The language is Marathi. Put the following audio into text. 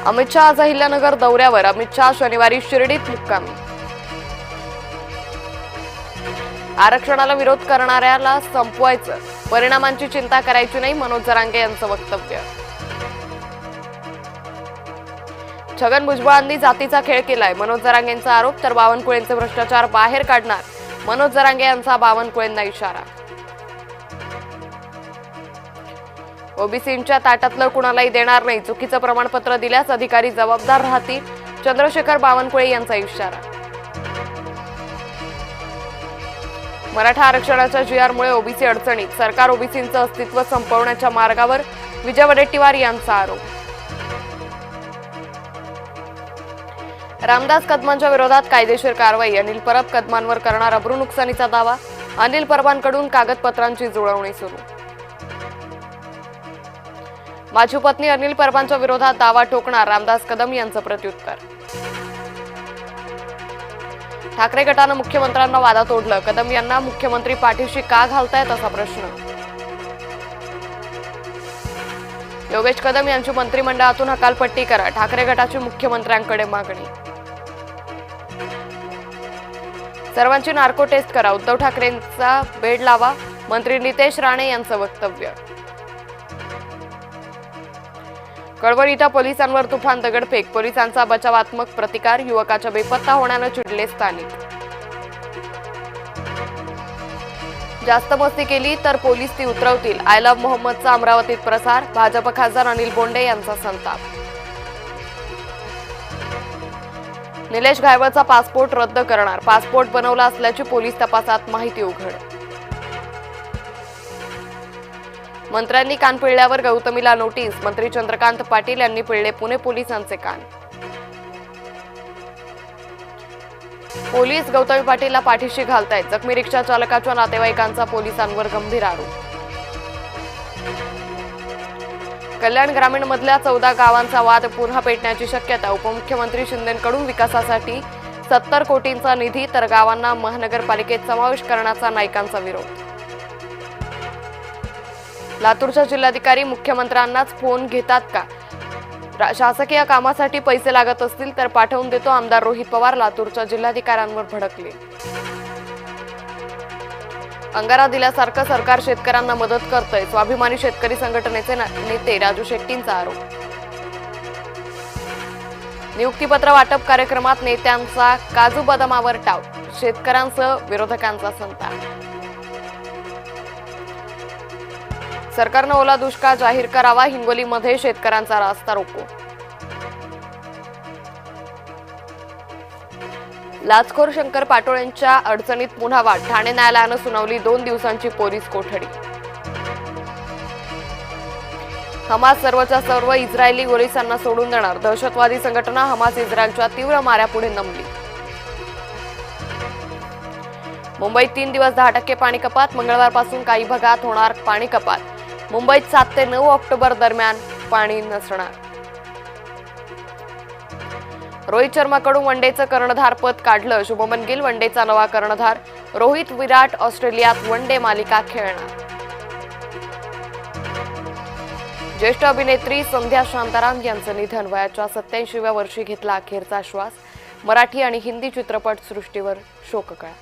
अमित शहा आज अहिल्यानगर दौऱ्यावर. अमित शहा शनिवारी शिर्डीत मुक्कामी. आरक्षणाला विरोध करणाऱ्याला संपवायचं, परिणामांची चिंता करायची नाही, मनोज जरांगे यांचं वक्तव्य. छगन भुजबळांनी जातीचा खेळ केलाय, मनोज जरांगेंचा आरोप. तर बावनकुळेंचे भ्रष्टाचार बाहेर काढणार, मनोज जरांगे यांचा बावनकुळेंना इशारा. ओबीसींच्या ताटातलं कुणालाही देणार नाही, चुकीचं प्रमाणपत्र दिल्यास अधिकारी जबाबदार राहतील, चंद्रशेखर बावनकुळे यांचा इशारा. मराठा आरक्षणाच्या जीआरमुळे ओबीसी अडचणीत, सरकार ओबीसींचं अस्तित्व संपवण्याच्या मार्गावर, विजय वडेट्टीवार यांचा आरोप. रामदास कदमांच्या विरोधात कायदेशीर कारवाई, अनिल परब कदमांवर करणार अब्रू नुकसानीचा दावा, अनिल परबांकडून कागदपत्रांची जुळवणी सुरू. माजी पत्नी अनिल परबांच्या विरोधात दावा ठोकणार, रामदास कदम यांचं प्रत्युत्तर. ठाकरे गटानं मुख्यमंत्र्यांना वादात ओढलं, कदम यांना मुख्यमंत्री पाठीशी का घालतायत असा प्रश्न. योगेश कदम यांची मंत्रिमंडळातून हकालपट्टी करा, ठाकरे गटाची मुख्यमंत्र्यांकडे मागणी. सर्वांची नार्को टेस्ट करा, उद्धव ठाकरेंचा बेड लावा, मंत्री नितेश राणे यांचं वक्तव्य. कळवण इथं पोलिसांवर तुफान दगडफेक, पोलिसांचा बचावात्मक प्रतिकार, युवकाच्या बेपत्ता होण्यानं चिडले स्थानिक. जास्त मस्ती केली तर पोलीस ती उतरवतील, आय लव्ह मोहम्मदचा अमरावतीत प्रसार, भाजप खासदार अनिल बोंडे यांचा संताप. निलेश घायवळचा पासपोर्ट रद्द करणार, पासपोर्ट बनवला असल्याची पोलीस तपासात माहिती उघड. मंत्र्यांनी कान पिळल्यावर गौतमीला नोटीस, मंत्री चंद्रकांत पाटील यांनी पिळले पुणे पोलिसांचे कान. पोलीस गौतमी पाटीलला पाठीशी घालतायत, जखमी रिक्षा चालकाच्या नातेवाईकांचा पोलिसांवर गंभीर आरोप. कल्याण ग्रामीण मधल्या 14 गावांचा वाद पुन्हा पेटण्याची शक्यता, उपमुख्यमंत्री शिंदेंकडून विकासासाठी 70 कोटींचा निधी, तर गावांना महानगरपालिकेत समावेश करण्याचा नाईकांचा विरोध. लातूरच्या जिल्हाधिकारी मुख्यमंत्र्यांनाच फोन घेतात का, शासकीय कामासाठी पैसे लागत असतील तर पाठवून देतो, आमदार रोहित पवार लातूरच्या जिल्हाधिकाऱ्यांवर भडकले. अंगारा दिल्यासारखं सरकार शेतकऱ्यांना मदत करतंय, स्वाभिमानी शेतकरी संघटनेचे नेते राजू शेट्टींचा आरोप. नियुक्तीपत्र वाटप कार्यक्रमात नेत्यांचा काजू बदामावर टाव, शेतकऱ्यांसह विरोधकांचा संताप. सरकारनं ओला दुष्काळ जाहीर करावा, हिंगोलीमध्ये शेतकऱ्यांचा रास्ता रोको. लाचखोर शंकर पाटोळेंच्या अडचणीत पुन्हा वाढ, ठाणे न्यायालयानं सुनावली 2 दिवसांची पोलीस कोठडी. हमास सर्वच्या सर्व इस्रायली पोलिसांना सोडून देणार, दहशतवादी संघटना हमास इस्रायलच्या तीव्र माऱ्यापुढे नमली. मुंबईत 3 दिवस 10% पाणी कपात, मंगळवारपासून काही भागात होणार पाणी कपात. मुंबईत 7 ते 9 ऑक्टोबर दरम्यान पाणी नसणार. रोहित शर्माकडून वनडेचं कर्णधारपद काढलं, शुभमन गिल वनडेचा नवा कर्णधार. रोहित विराट ऑस्ट्रेलियात वनडे मालिका खेळणार. ज्येष्ठ अभिनेत्री संध्या शांताराम यांचं निधन, वयाच्या 87व्या वर्षी घेतला अखेरचा श्वास. मराठी आणि हिंदी चित्रपट सृष्टीवर शोककळा.